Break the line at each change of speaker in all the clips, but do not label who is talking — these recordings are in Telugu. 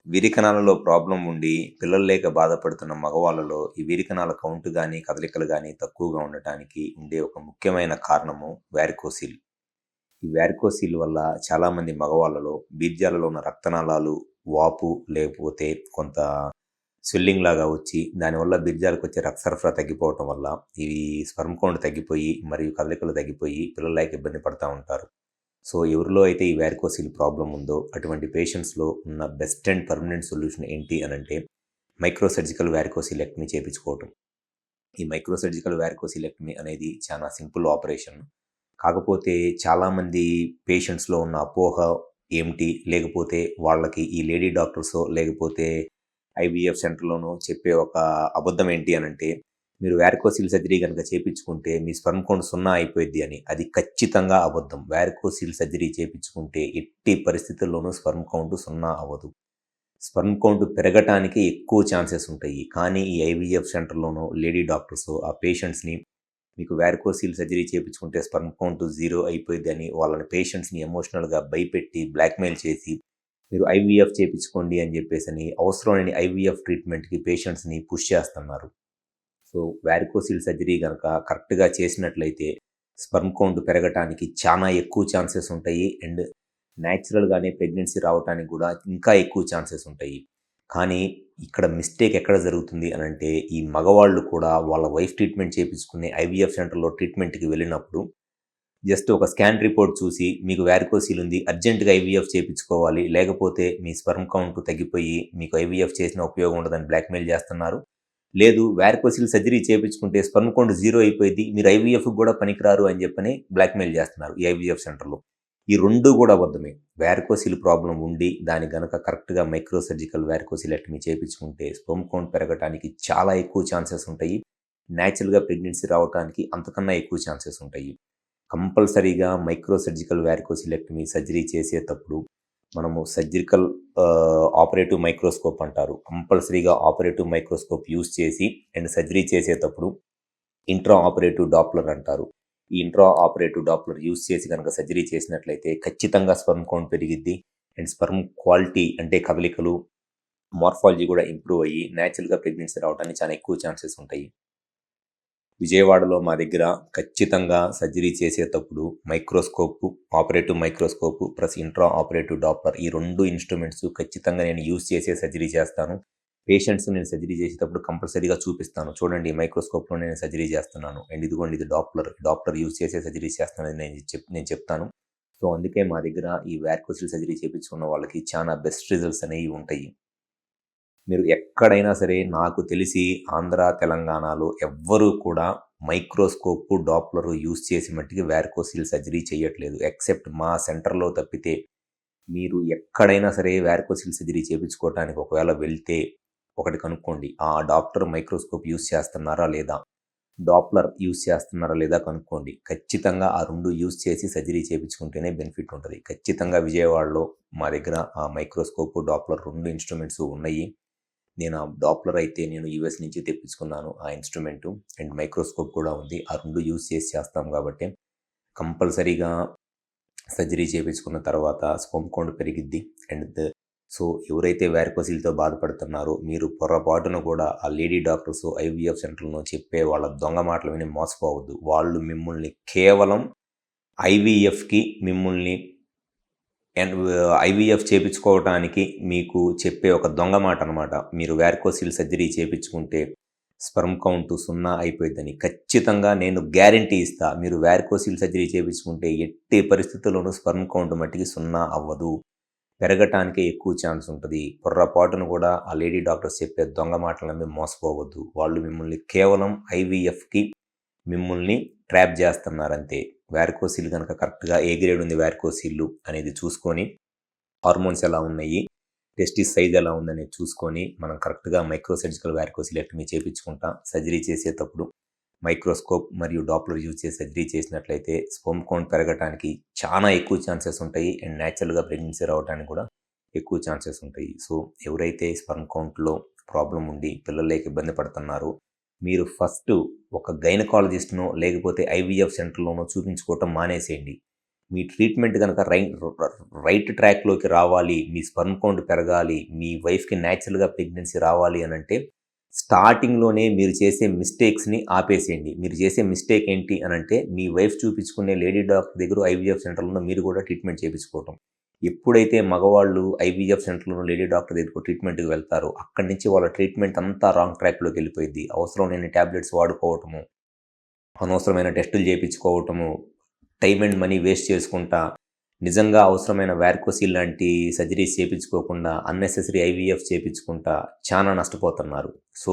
వీరికణాలలో ప్రాబ్లం ఉండి పిల్లలు లేక బాధపడుతున్న మగవాళ్ళలో ఈ వీరికణాల కౌంట్ గానీ, కదలికలు గానీ తక్కువగా ఉండటానికి ఉండే ఒక ముఖ్యమైన కారణము వారికోసిల్. ఈ వారికోసిల్ వల్ల చాలామంది మగవాళ్ళలో బీర్జాలలో ఉన్న రక్తనాళాలు వాపు లేకపోతే కొంత స్వెల్లింగ్ లాగా వచ్చి దానివల్ల బీర్జాలకొచ్చే రక్త సరఫరా తగ్గిపోవటం వల్ల ఈ స్పెర్మ్ కౌంట్ తగ్గిపోయి మరియు కదలికలు తగ్గిపోయి పిల్లలు లేక ఇబ్బంది పడతా ఉంటారు. సో ఎవరిలో అయితే ఈ వారికోసిల్ ప్రాబ్లం ఉందో అటువంటి పేషెంట్స్‌లో ఉన్న బెస్ట్ అండ్ పర్మనెంట్ సొల్యూషన్ ఏంటి అనంటే మైక్రో సర్జికల్ వారికోసిలెక్టమీ చేపించుకోవటం. ఈ మైక్రో సర్జికల్ వారికోసిలెక్టమీ అనేది చాలా సింపుల్ ఆపరేషన్. కాకపోతే చాలామంది పేషెంట్స్‌లో ఉన్న అపోహ ఏమిటి? లేకపోతే వాళ్ళకి ఈ లేడీ డాక్టర్సో లేకపోతే ఐవీఎఫ్ సెంటర్‌లోనో చెప్పే ఒక అబద్ధం ఏంటి అనంటే, మీరు వారికోసిల్ సర్జరీ గనుక చేపించుకుంటే మీ స్పెర్మ్ కౌంట్ 0 అయిపోయిద్ది అని. అది ఖచ్చితంగా అబద్ధం. వారికోసిల్ సర్జరీ చేపించుకుంటే ఎట్టి పరిస్థితుల్లోనూ స్పెర్మ్ కౌంట్ 0 అవ్వదు. స్పెర్మ్ కౌంట్ పెరగటానికి ఎక్కువ ఛాన్సెస్ ఉంటాయి. కానీ ఈ ఐవీఎఫ్ సెంటర్‌లోనో లేడీ డాక్టర్సో ఆ పేషెంట్స్‌ని మీకు వారికోసిల్ సర్జరీ చేపించుకుంటే స్పెర్మ్ కౌంట్ 0 అయిపోయిద్దని వాళ్ళని పేషెంట్స్‌ని ఎమోషనల్‌గా భయపెట్టి బ్లాక్‌మెయిల్ చేసి మీరు ఐవీఎఫ్ చేపించుకోండి అని చెప్పేసని అవసరం లేని ఐవీఎఫ్ ట్రీట్మెంట్‌కి పేషెంట్స్‌ని పుష్ చేస్తున్నారు. సో వారికోసిల్ సర్జరీ గనక కరెక్ట్‌గా చేసినట్లయితే స్పెర్మ్ కౌంట్ పెరగటానికి చాలా ఎక్కువ ఛాన్సెస్ ఉంటాయి. అండ్ న్యాచురల్‌గానే ప్రెగ్నెన్సీ రావటానికి కూడా ఇంకా ఎక్కువ ఛాన్సెస్ ఉంటాయి. కానీ ఇక్కడ మిస్టేక్ ఎక్కడ జరుగుతుంది అనంటే ఈ మగవాళ్ళు కూడా వాళ్ళ వైఫ్ ట్రీట్మెంట్ చేపించుకునే ఐవీఎఫ్ సెంటర్‌లో ట్రీట్మెంట్‌కి వెళ్ళినప్పుడు జస్ట్ ఒక స్కాన్ రిపోర్ట్ చూసి మీకు వారికోసిల్ ఉంది అర్జెంట్‌గా ఐవీఎఫ్ చేపించుకోవాలి. లేకపోతే మీ స్పెర్మ్ కౌంట్ తగ్గిపోయి మీకు ఐవీఎఫ్ చేసినా ఉపయోగం ఉండదని బ్లాక్‌మెయిల్ చేస్తున్నారు. లేదు వారికోసిల్ సర్జరీ చేపించుకుంటే స్పెర్మ్ కౌంట్ 0 అయిపోయిద్ది. మీరు ఐవీఎఫ్‌కి కూడా పనికిరారు అని చెప్పని బ్లాక్‌మెయిల్ చేస్తున్నారు ఈ ఐవీఎఫ్ సెంటర్‌లో. ఈ 2 కూడా అబద్ధమే. వారికోసిల్ ప్రాబ్లమ్ ఉండి దానికి గనక కరెక్ట్‌గా మైక్రో సర్జికల్ వారికోసిలెక్టమీ చేపించుకుంటే స్పెర్మ్ కౌంట్ పెరగటానికి చాలా ఎక్కువ ఛాన్సెస్ ఉంటాయి. న్యాచురల్‌గా ప్రెగ్నెన్సీ రావటానికి అంతకన్నా ఎక్కువ ఛాన్సెస్ ఉంటాయి. కంపల్సరీగా మైక్రో సర్జికల్ వారికోసిలెక్టమీ సర్జరీ చేసేటప్పుడు మనము సర్జికల్ ఆపరేటివ్ మైక్రోస్కోప్ అంటారు. కంపల్సరీగా ఆపరేటివ్ మైక్రోస్కోప్ యూజ్ చేసి అండ్ సర్జరీ చేసేటప్పుడు ఇంట్రా ఆపరేటివ్ డాప్లర్ అంటారు. ఈ ఇంట్రా ఆపరేటివ్ డాప్లర్ యూజ్ చేసి కనుక సర్జరీ చేసినట్లయితే ఖచ్చితంగా స్పెర్మ్ కౌంట్ పెరిగిద్ది. అండ్ స్పెర్మ్ క్వాలిటీ అంటే కదలికలు, మార్ఫాలజీ కూడా ఇంప్రూవ్ అయ్యి న్యాచురల్‌గా ప్రెగ్నెన్సీ రావడానికి చాలా ఎక్కువ ఛాన్సెస్ ఉంటాయి. విజయవాడలో మా దగ్గర ఖచ్చితంగా సర్జరీ చేసేటప్పుడు microscope, operative microscope plus intra operative Doppler ఈ 2 ఇన్‌స్ట్రుమెంట్స్ ఖచ్చితంగా నేను యూజ్ చేసే సర్జరీ చేస్తాను. పేషెంట్స్ నేను సర్జరీ చేసేటప్పుడు కంపల్సరీగా చూపిస్తాను. చూడండి మైక్రోస్కోప్‌లో నేను సర్జరీ చేస్తున్నాను. అండ్ ఇదిగోండి ఇది డాప్లర్ యూజ్ చేసే సర్జరీ చేస్తానని నేను చెప్తాను. సో, అందుకే మా దగ్గర ఈ వారికోసిల్ సర్జరీ చేపించుకున్న వాళ్ళకి చాలా బెస్ట్ రిజల్ట్స్ అనేవి ఉంటాయి. మీరు ఎక్కడైనా సరే నాకు తెలిసి ఆంధ్ర, తెలంగాణలో ఎవ్వరూ కూడా మైక్రోస్కోపు, డాప్లరు యూజ్ చేసి మట్టికి వారికోసిల్ సర్జరీ చేయట్లేదు. ఎక్సెప్ట్ మా సెంటర్‌లో తప్పితే మీరు ఎక్కడైనా సరే వారికోసిల్ సర్జరీ చేపించుకోవటానికి ఒకవేళ వెళ్తే ఒకటి కనుక్కోండి. ఆ డాక్టర్ మైక్రోస్కోప్ యూజ్ చేస్తున్నారా లేదా? డాప్లర్ యూజ్ చేస్తున్నారా లేదా కనుక్కోండి. ఖచ్చితంగా ఆ 2 యూజ్ చేసి సర్జరీ చేపించుకుంటేనే బెనిఫిట్ ఉంటది. ఖచ్చితంగా విజయవాడలో మా దగ్గర ఆ మైక్రోస్కోపు, డాప్లర్ 2 ఇన్‌స్ట్రుమెంట్స్ ఉన్నాయి. నేను ఆ డాప్లర్ అయితే నేను యూఎస్ నుంచి తెప్పించుకున్నాను ఆ ఇన్‌స్ట్రుమెంటు. అండ్ మైక్రోస్కోప్ కూడా ఉంది. ఆ 2 యూజ్ చేసి చేస్తాం కాబట్టి కంపల్సరీగా సర్జరీ చేపించుకున్న తర్వాత స్పెర్మ్ కౌంట్ పెరిగిద్ది. అండ్ సో, ఎవరైతే వారికోసిల్‌తో బాధపడుతున్నారో మీరు పొరపాటున కూడా ఆ లేడీ డాక్టర్స్, ఐవీఎఫ్ సెంటర్‌లో చెప్పే వాళ్ళ దొంగ మాటలు విని మోసపోవద్దు. వాళ్ళు మిమ్మల్ని కేవలం ఐవీఎఫ్‌కి మిమ్మల్ని అండ్ ఐవీఎఫ్ చేపించుకోవటానికి మీకు చెప్పే ఒక దొంగ మాట అనమాట. మీరు వారికోసిల్ సర్జరీ చేపించుకుంటే స్పెర్మ్ కౌంట్ 0 అయిపోయిద్దని. ఖచ్చితంగా నేను గ్యారంటీ ఇస్తా. మీరు వారికోసిల్ సర్జరీ చేపించుకుంటే ఎట్టి పరిస్థితుల్లోనూ స్పెర్మ్ కౌంట్ మట్టికి 0 అవ్వదు. పెరగటానికే ఎక్కువ ఛాన్స్ ఉంటది. పొర్రపాటున కూడా ఆ లేడీ డాక్టర్స్ చెప్పే దొంగ మాటలు నమ్మి మోసపోవద్దు. వాళ్ళు మిమ్మల్ని కేవలం ఐవీఎఫ్‌కి మిమ్మల్ని ట్రాప్ చేస్తున్నారంతే. వారికోసిల్ గనక కరెక్ట్‌గా ఏ గ్రేడ్ ఉంది వారికోసిల్లు అనేది చూసుకొని, హార్మోన్స్ ఎలా ఉన్నాయి, టెస్టిస్ సైజ్ ఎలా ఉందనేది చూసుకొని, మనం కరెక్ట్‌గా మైక్రో సర్జికల్ వారికోసిలెక్టమీ చేపించుకుంటా. సర్జరీ చేసేటప్పుడు మైక్రోస్కోప్ మరియు డాప్లర్ యూజ్ చేసి సర్జరీ చేసినట్లయితే స్పెర్మ్ కౌంట్ పెరగటానికి చాలా ఎక్కువ ఛాన్సెస్ ఉంటాయి. అండ్ న్యాచురల్‌గా ప్రెగ్నెన్సీ రావడానికి కూడా ఎక్కువ ఛాన్సెస్ ఉంటాయి. సో, ఎవరైతే స్పెర్మ్ కౌంట్‌లో ప్రాబ్లమ్ ఉండి పిల్లలు లేక ఇబ్బంది పడుతున్నారో మీరు ఫస్టు ఒక గైనకాలజిస్ట్‌నో లేకపోతే ఐవీఎఫ్ సెంటర్‌లోనో చూపించుకోవటం మానేసేయండి. మీ ట్రీట్మెంట్ గనక రైట్ ట్రాక్‌లోకి రావాలి, మీ స్పెర్మ్ కౌంట్ పెరగాలి, మీ వైఫ్‌కి న్యాచురల్‌గా ప్రెగ్నెన్సీ రావాలి అనంటే, స్టార్టింగ్‌లోనే మీరు చేసే మిస్టేక్స్‌ని ఆపేసేయండి. మీరు చేసే మిస్టేక్ ఏంటి అనంటే, మీ వైఫ్ చూపించుకునే లేడీ డాక్టర్ దగ్గర ఐవీఎఫ్ సెంటర్‌లో మీరు కూడా ట్రీట్మెంట్ చేపించుకోవటం. ఎప్పుడైతే మగవాళ్ళు ఐవీఎఫ్ సెంటర్‌లోనో, లేడీ డాక్టర్ దగ్గరకో ట్రీట్మెంట్‌కి వెళ్తారో, అక్కడి నుంచి వాళ్ళ ట్రీట్మెంట్ అంతా రాంగ్ ట్రాక్‌లోకి వెళ్ళిపోయిద్ది. అవసరం లేని టాబ్లెట్స్ వాడుకోవటము, అనవసరమైన టెస్టులు చేపించుకోవటము, టైమ్ అండ్ మనీ వేస్ట్ చేసుకుంటా, నిజంగా అవసరమైన వారికోసిల్ లాంటి సర్జరీస్ చేపించుకోకుండా అన్నెసెసరీ ఐవీఎఫ్ చేపించుకుంటా చాలా నష్టపోతున్నారు. సో,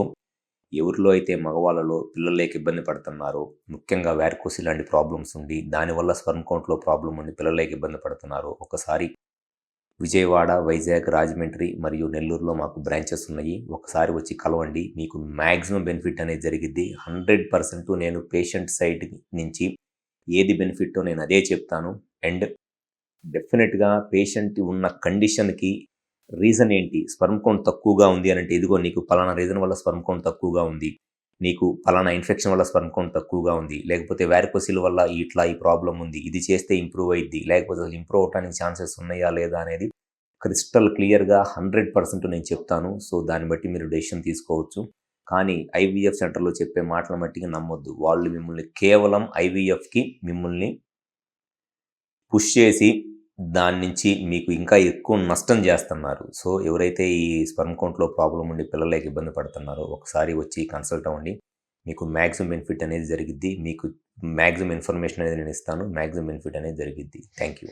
ఎవరిలో అయితే మగవాళ్ళలో పిల్లలు లేక ఇబ్బంది పడుతున్నారో, ముఖ్యంగా వారికోసిల్ లాంటి ప్రాబ్లమ్స్ ఉండి, దానివల్ల స్పెర్మ్ కౌంట్‌లో ప్రాబ్లమ్ ఉండి పిల్లలు లేక ఇబ్బంది పడుతున్నారో, ఒకసారి విజయవాడ, వైజాగ్, రాజమండ్రి మరియు నెల్లూరులో మాకు బ్రాంచెస్ ఉన్నాయి. ఒకసారి వచ్చి కలవండి. మీకు మాక్సిమం బెనిఫిట్ అనేది జరిగిద్ది. 100% నేను పేషెంట్ సైడ్ నుంచి ఏది బెనిఫిట్టో నేను అదే చెప్తాను. అండ్ డెఫినెట్‌గా పేషెంట్ ఉన్న కండిషన్‌కి రీజన్ ఏంటి? స్పెర్మ్ కౌంట్ తక్కువగా ఉంది అనంటే, ఇదిగో నీకు పలానా రీజన్ వల్ల స్పెర్మ్ కౌంట్ తక్కువగా ఉంది. నీకు పలానా ఇన్ఫెక్షన్ వల్ల స్పెర్మ్ కౌంట్ తక్కువగా ఉంది. లేకపోతే వారికోసిల్ వల్ల ఈ ప్రాబ్లమ్ ఉంది. ఇది చేస్తే ఇంప్రూవ్ అయిద్ది. లేకపోతే అసలు ఇంప్రూవ్ అవ్వటానికి ఛాన్సెస్ ఉన్నాయా లేదా అనేది క్రిస్టల్ క్లియర్‌గా 100% నేను చెప్తాను. సో, దాన్ని బట్టి మీరు డెసిషన్ తీసుకోవచ్చు. కానీ ఐవీఎఫ్ సెంటర్‌లో చెప్పే మాటల మట్టికి నమ్మొద్దు. వాళ్ళు మిమ్మల్ని కేవలం ఐవీఎఫ్‌కి మిమ్మల్ని పుష్ చేసి దాని నుంచి మీకు ఇంకా ఎక్కువ నష్టం చేస్తున్నారు. సో, ఎవరైతే ఈ స్పెర్మ్ కౌంట్‌లో ప్రాబ్లమ్ ఉండి పిల్లలు లేక ఇబ్బంది పడుతున్నారో, ఒకసారి వచ్చి కన్సల్ట్ అవ్వండి. మీకు మాక్సిమం బెనిఫిట్ అనేది జరిగిద్ది. మీకు మాక్సిమం ఇన్ఫర్మేషన్ అనేది నేను ఇస్తాను. మాక్సిమం బెనిఫిట్ అనేది జరిగిద్ది. Thank you.